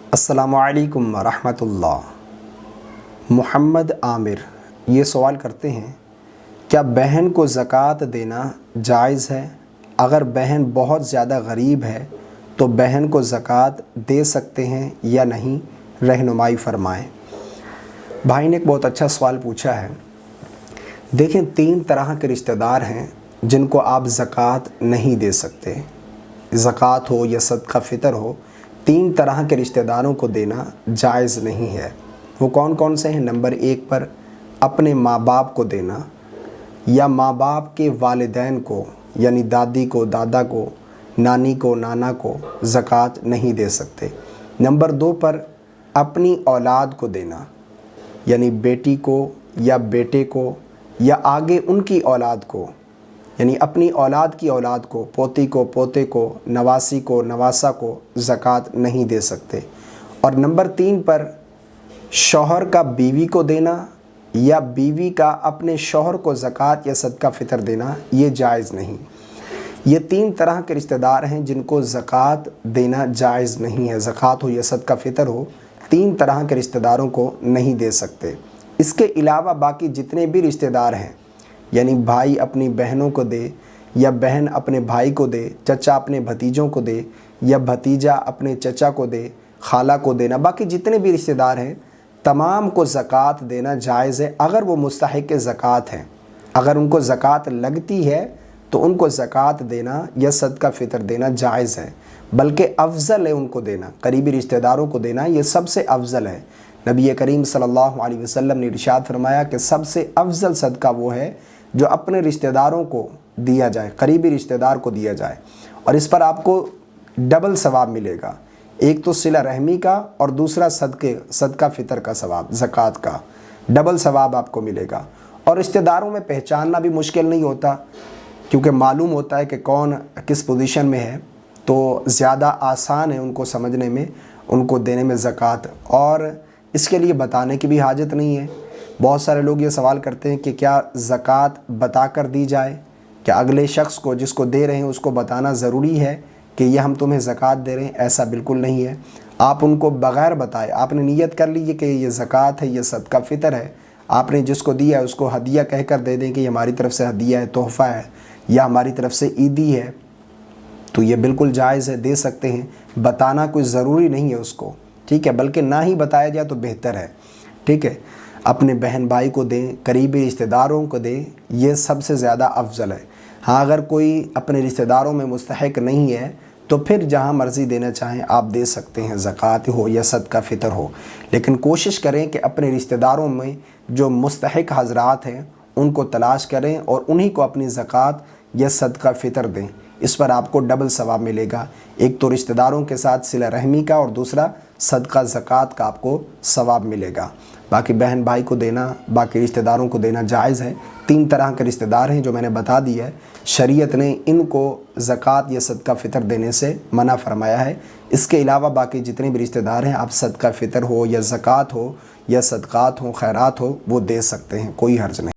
अस्सलामु अलैकुम रहमतुल्लाह। मोहम्मद आमिर ये सवाल करते हैं, क्या बहन को ज़कात देना जायज़ है? अगर बहन बहुत ज़्यादा गरीब है तो बहन को ज़कात दे सकते हैं या नहीं, रहनुमाई फ़रमाएँ। भाई ने एक बहुत अच्छा सवाल पूछा है। देखें, 3 तरह के रिश्तेदार हैं जिनको आप ज़कात नहीं दे सकते। ज़कात हो या सदका फ़ितर हो, 3 तरह के रिश्तेदारों को देना जायज़ नहीं है। वो कौन कौन से हैं? नंबर 1 पर अपने माँ बाप को देना या माँ बाप के वालिदैन को, यानी दादी को, दादा को, नानी को, नाना को ज़कात नहीं दे सकते। नंबर 2 पर अपनी औलाद को देना, यानी बेटी को या बेटे को या आगे उनकी औलाद को, यानी अपनी औलाद की औलाद को, पोती को, पोते को, नवासी को, नवासा को ज़कात नहीं दे सकते। और नंबर 3 पर शौहर का बीवी को देना या बीवी का अपने शौहर को ज़कात या सदका फ़ितर देना, ये जायज़ नहीं। ये 3 तरह के रिश्तेदार हैं जिनको ज़कात देना जायज़ नहीं है। ज़कात हो या सदका फ़ितर हो, 3 तरह के रिश्तेदारों को नहीं दे सकते। इसके अलावा बाकी जितने भी रिश्तेदार हैं, यानी भाई अपनी बहनों को दे या बहन अपने भाई को दे, चचा अपने भतीजों को दे या भतीजा अपने चचा को दे, खाला को देना, बाकी जितने भी रिश्तेदार हैं तमाम को ज़कात देना जायज़ है अगर वो मुस्तहिक़ ज़कात हैं। अगर उनको ज़कात लगती है तो उनको ज़कात देना या सदका फ़ितर देना जायज़ है, बल्कि अफज़ल है उनको देना, करीबी रिश्तेदारों को देना ये सबसे अफज़ल है। नबी करीम सल्लल्लाहु अलैहि वसल्लम ने इरशाद फरमाया कि सबसे अफज़ल सदका वो है जो अपने रिश्तेदारों को दिया जाए, करीबी रिश्तेदार को दिया जाए, और इस पर आपको डबल सवाब मिलेगा। एक तो सिला रहमी का और दूसरा सदका फ़ितर का सवाब, ज़कात का डबल सवाब आपको मिलेगा। और रिश्तेदारों में पहचानना भी मुश्किल नहीं होता, क्योंकि मालूम होता है कि कौन किस पोजीशन में है, तो ज़्यादा आसान है उनको समझने में, उनको देने में ज़कात। और इसके लिए बताने की भी हाजत नहीं है। बहुत सारे लोग ये सवाल करते हैं कि क्या ज़कात बता कर दी जाए, क्या अगले शख्स को जिसको दे रहे हैं उसको बताना ज़रूरी है कि ये हम तुम्हें ज़कात दे रहे हैं? ऐसा बिल्कुल नहीं है। आप उनको बग़ैर बताए, आपने नीयत कर ली कि ये ज़कात है, ये सदका फ़ितर है, आपने जिसको दिया है उसको हदिया कह कर दे दें कि ये हमारी तरफ से हदिया है, तोहफ़ा है या हमारी तरफ से ईदी है, तो ये बिल्कुल जायज़ है, दे सकते हैं। बताना कोई ज़रूरी नहीं है उसको, ठीक है, बल्कि ना ही बताया जाए तो बेहतर है, ठीक है। अपने बहन भाई को दें, करीबी रिश्तेदारों को दें, ये सबसे ज़्यादा अफजल है। हाँ, अगर कोई अपने रिश्तेदारों में मुस्तहिक़ नहीं है तो फिर जहाँ मर्ज़ी देना चाहें आप दे सकते हैं, ज़कात हो या सदका फ़ितर हो। लेकिन कोशिश करें कि अपने रिश्तेदारों में जो मुस्तहिक़ हज़रात हैं उनको तलाश करें और उन्हीं को अपनी ज़कात या सदका फ़ितर दें। इस पर आपको डबल सवाब मिलेगा। एक तो रिश्तेदारों के साथ सिला रहमी का और दूसरा सदका ज़कात का आपको सवाब मिलेगा। बाकी बहन भाई को देना, बाकी रिश्तेदारों को देना जायज़ है। 3 तरह के रिश्तेदार हैं जो मैंने बता दिया है। शरीयत ने इनको ज़कात या सदका फ़ितर देने से मना फरमाया है। इसके अलावा बाकी जितने भी रिश्तेदार हैं आप सदका फ़ितर हो या ज़कात हो या सदक़ात हो, खैरात हो, वो दे सकते हैं, कोई हर्ज नहीं।